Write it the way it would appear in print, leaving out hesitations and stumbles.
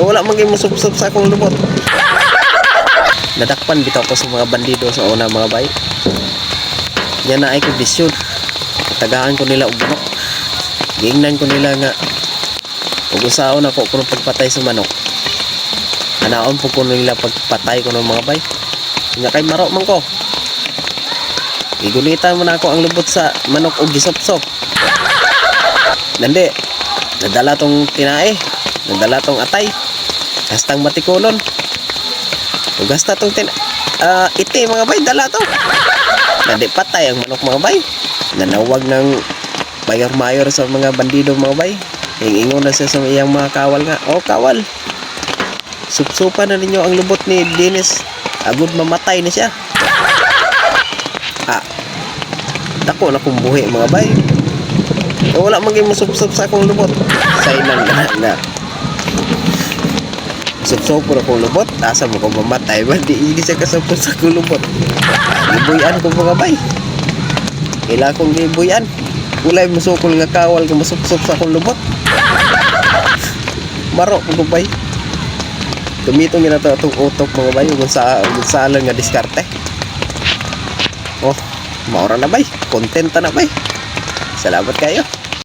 wala maging musubsob sa akong lubot. Nadakpan bitaw ko sa mga bandido sa una mga bay. Yan na ay kondisyon. Tagaan ko nila og manok. Giingnan ko nila nga ug usaon ako kung pagpatay sa manok. Anaon po ko nila pagpatay ko ng mga bay. Nga kay maro man ko. Igunitan mo na ako ang lubot sa manok og gisopsop. Nandi. Nadala tong tinae. Nadala tong atay. Hastang matikulon. Ug hasta tong iti mga bay dala to. Nandi patay ang manok mga bay. Nanawag ng mayor sa mga bandido mga bay. Ingon na siya sa iyang mga kawal nga. O kawal. Supsupan na ninyo ang lubot ni Dennis. Agud mamatay na siya. Dako na kong buhi mga bay. Wala maging musupsup sa akong lubot. Sainan na. Supsup po akong lubot. Asa mo kong mamatay ba? Di siya kasapot sa akong lubot. Gibuyan ko mga bay. Kailangan kong gibuyan. Ulay musukol nga kawal kung masupsup sa akong lubot. Maro po bay. Tumitong na ito itong utok mga bay. Kung saan nga diskarte. Oh, maura na bay. Kontenta na bay. Salamat kayo.